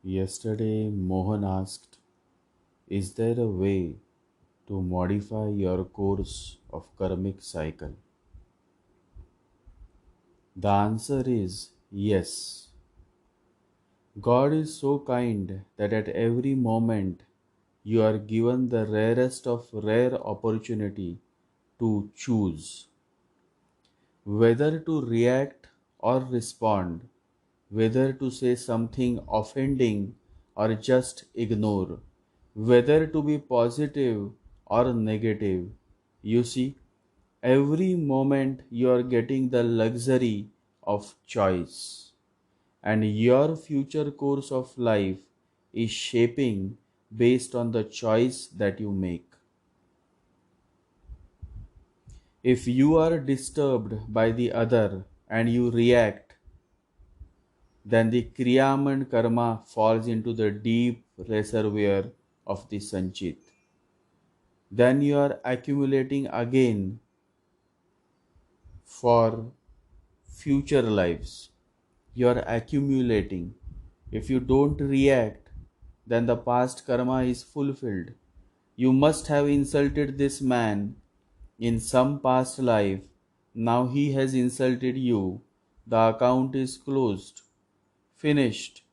Yesterday, Mohan asked, is there a way to modify your course of karmic cycle? The answer is yes. God is so kind that at every moment you are given the rarest of rare opportunity to choose whether to react or respond, whether to say something offending or just ignore, whether to be positive or negative. You see, every moment you are getting the luxury of choice, and your future course of life is shaping based on the choice that you make. If you are disturbed by the other and you react, then the Kriyaman karma falls into the deep reservoir of the Sanchit. Then you are accumulating again for future lives. You are accumulating. If you don't react, then the past karma is fulfilled. You must have insulted this man in some past life. Now he has insulted you. The account is closed. Finished.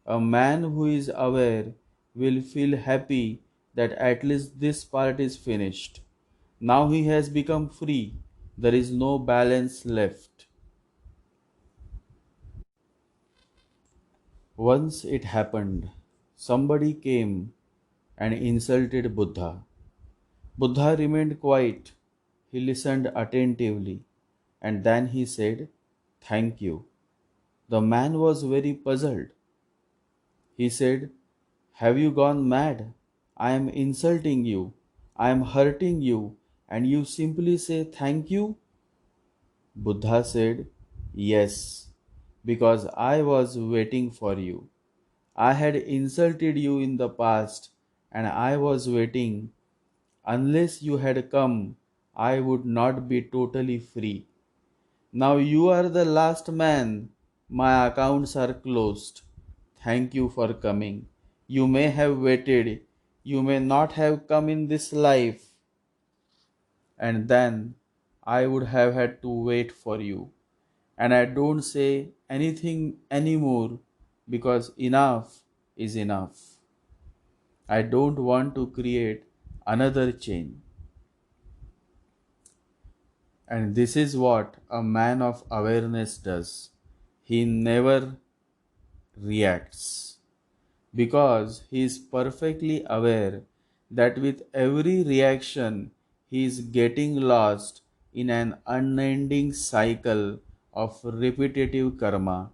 A man who is aware will feel happy that at least this part is finished. Now he has become free. There is no balance left. Once it happened, somebody came and insulted Buddha. Buddha remained quiet. He listened attentively and then he said, "Thank you." The man was very puzzled. He said, "Have you gone mad? I am insulting you. I am hurting you, and you simply say thank you?" Buddha said, "Yes, because I was waiting for you. I had insulted you in the past, and I was waiting. Unless you had come, I would not be totally free. Now you are the last man. My accounts are closed. Thank you for coming. You may have waited. You may not have come in this life. And then I would have had to wait for you. And I don't say anything anymore because enough is enough. I don't want to create another chain. And this is what a man of awareness does. He never reacts because he is perfectly aware that with every reaction he is getting lost in an unending cycle of repetitive karma.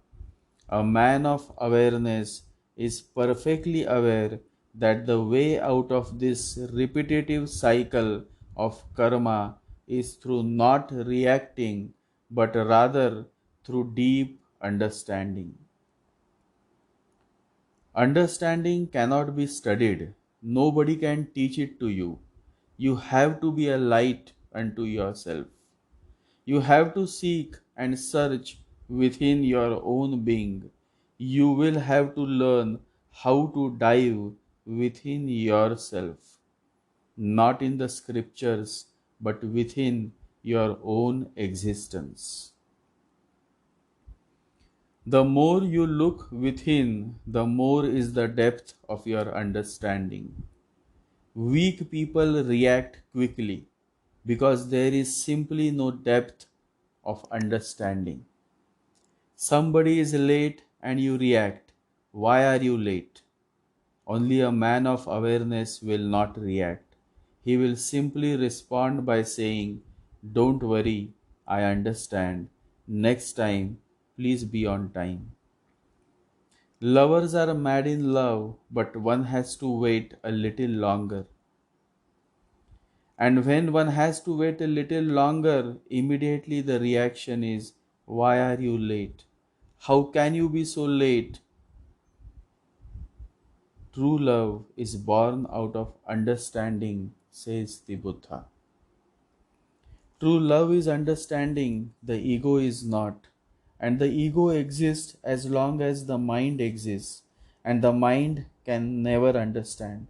A man of awareness is perfectly aware that the way out of this repetitive cycle of karma is through not reacting but rather through deep understanding. Understanding cannot be studied. Nobody can teach it to you. You have to be a light unto yourself. You have to seek and search within your own being. You will have to learn how to dive within yourself, not in the scriptures, but within your own existence. The more you look within, the more is the depth of your understanding. Weak people react quickly because there is simply no depth of understanding. Somebody is late and you react. Why are you late? Only a man of awareness will not react. He will simply respond by saying, "Don't worry, I understand. Next time, please be on time." Lovers are mad in love, but one has to wait a little longer. And when one has to wait a little longer, immediately the reaction is, "Why are you late? How can you be so late?" True love is born out of understanding, says the Buddha. True love is understanding, the ego is not. And the ego exists as long as the mind exists. and the mind can never understand.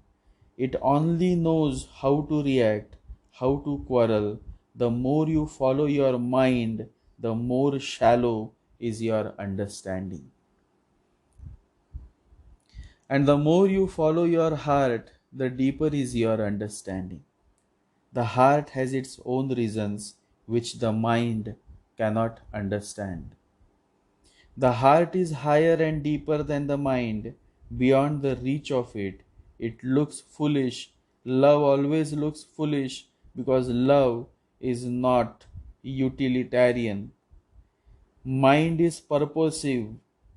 It only knows how to react, how to quarrel. The more you follow your mind, the more shallow is your understanding. And the more you follow your heart, the deeper is your understanding. The heart has its own reasons which the mind cannot understand. The heart is higher and deeper than the mind, beyond the reach of it. It looks foolish. Love always looks foolish because love is not utilitarian. Mind is purposive,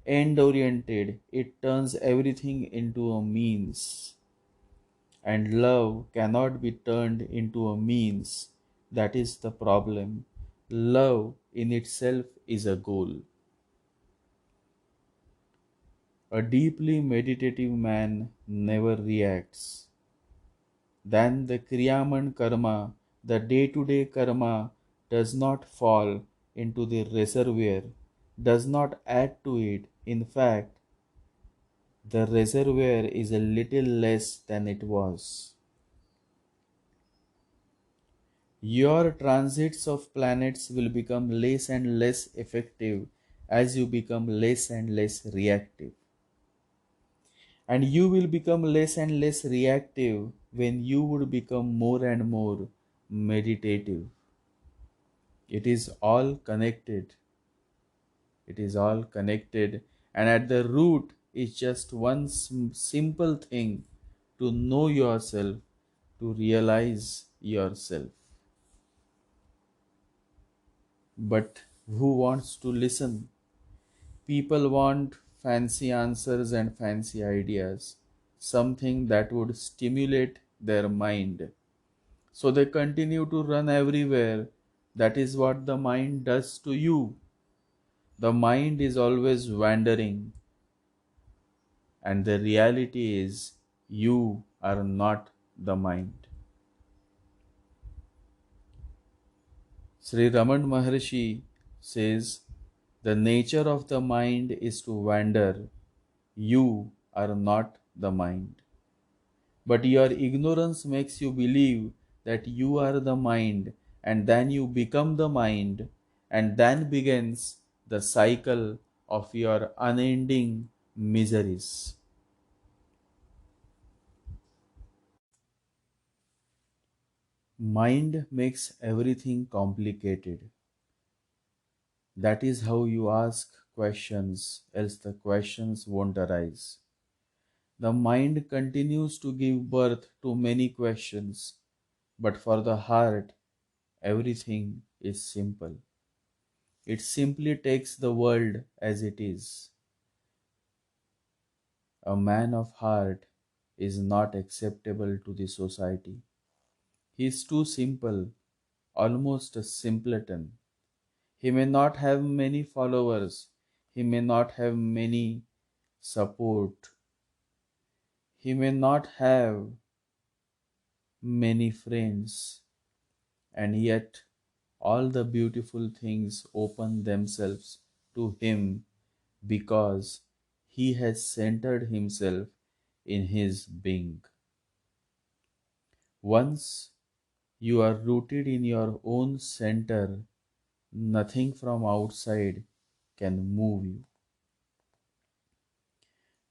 end oriented. It turns everything into a means. And love cannot be turned into a means. That is the problem. Love in itself is a goal. A deeply meditative man never reacts. Then the Kriyaman karma, the day-to-day karma, does not fall into the reservoir, does not add to it. In fact, the reservoir is a little less than it was. Your transits of planets will become less and less effective as you become less and less reactive. And you will become less and less reactive when you would become more and more meditative. It is all connected. It is all connected. And at the root is just one simple thing: to know yourself, to realize yourself. But who wants to listen? People want fancy answers and fancy ideas, something that would stimulate their mind. So they continue to run everywhere. That is what the mind does to you. The mind is always wandering, and the reality is you are not the mind. Sri Raman Maharshi says, the nature of the mind is to wander. You are not the mind. But your ignorance makes you believe that you are the mind, and then you become the mind, and then begins the cycle of your unending miseries. Mind makes everything complicated. That is how you ask questions, else the questions won't arise. The mind continues to give birth to many questions, but for the heart, everything is simple. It simply takes the world as it is. A man of heart is not acceptable to the society. He is too simple, almost a simpleton. He may not have many followers. He may not have many support. He may not have many friends. And yet, all the beautiful things open themselves to him because he has centered himself in his being. Once you are rooted in your own center, nothing from outside can move you.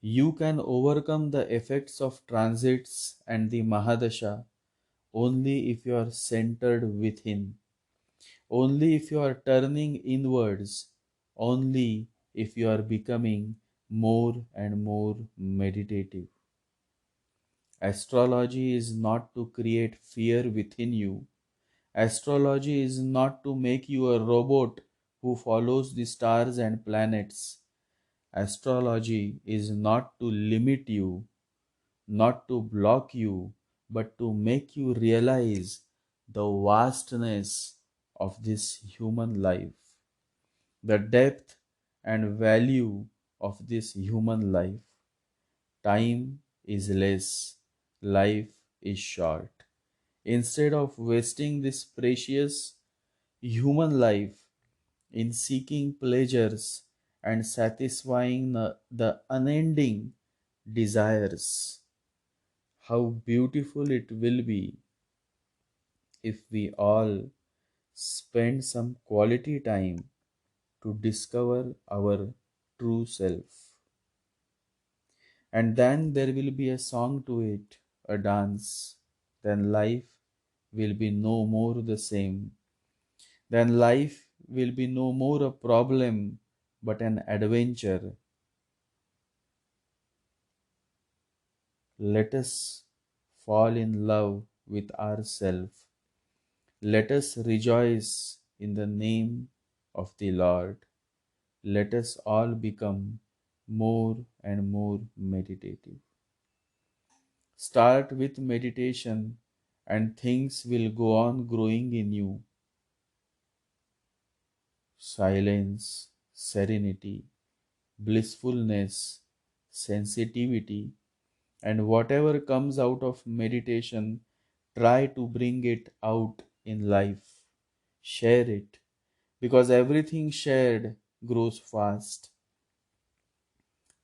You can overcome the effects of transits and the Mahadasha only if you are centered within, only if you are turning inwards, only if you are becoming more and more meditative. Astrology is not to create fear within you. Astrology is not to make you a robot who follows the stars and planets. Astrology is not to limit you, not to block you, but to make you realize the vastness of this human life, the depth and value of this human life. Time is less, life is short. Instead of wasting this precious human life in seeking pleasures and satisfying the unending desires. How beautiful it will be if we all spend some quality time to discover our true self. And then there will be a song to it, a dance. Then life will be no more the same. Then life will be no more a problem but an adventure. Let us fall in love with ourselves. Let us rejoice in the name of the Lord. Let us all become more and more meditative. Start with meditation, and things will go on growing in you. Silence, serenity, blissfulness, sensitivity, and whatever comes out of meditation, try to bring it out in life. Share it, because everything shared grows fast.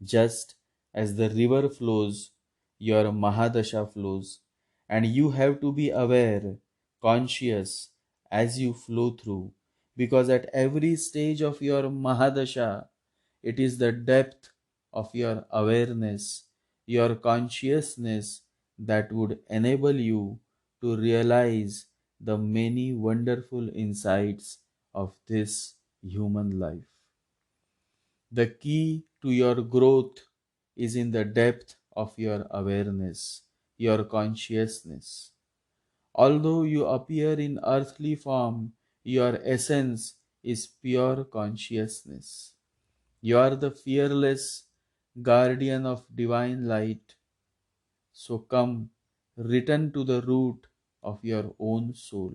Just as the river flows, your Mahadasha flows, and you have to be aware, conscious as you flow through, because at every stage of your Mahadasha, it is the depth of your awareness, your consciousness that would enable you to realize the many wonderful insights of this human life. The key to your growth is in the depth of your awareness, your consciousness. Although you appear in earthly form, your essence is pure consciousness. You are the fearless guardian of divine light. So come, return to the root of your own soul.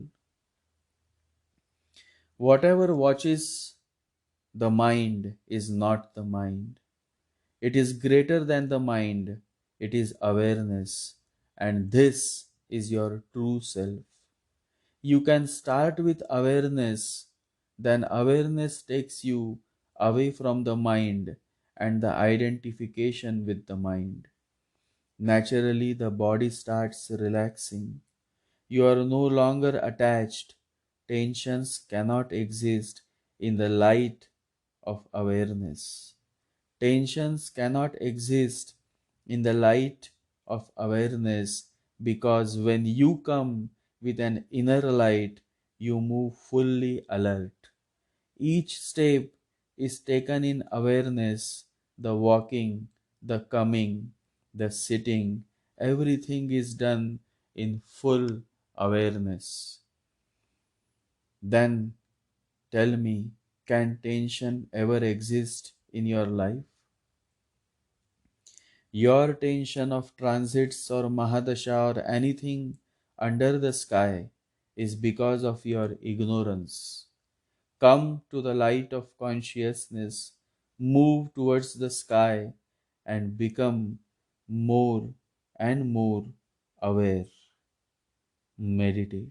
Whatever watches the mind is not the mind. It is greater than the mind. It is awareness. And this is your true self. You can start with awareness, then awareness takes you away from the mind and the identification with the mind. Naturally, the body starts relaxing. You are no longer attached. Tensions cannot exist in the light of awareness. Tensions cannot exist in the light of awareness, because when you come with an inner light, you move fully alert. Each step is taken in awareness, the walking, the coming, the sitting, everything is done in full awareness. Then tell me, can tension ever exist in your life? Your tension of transits or Mahadasha or anything under the sky is because of your ignorance. Come to the light of consciousness, move towards the sky, and become more and more aware. Meditate.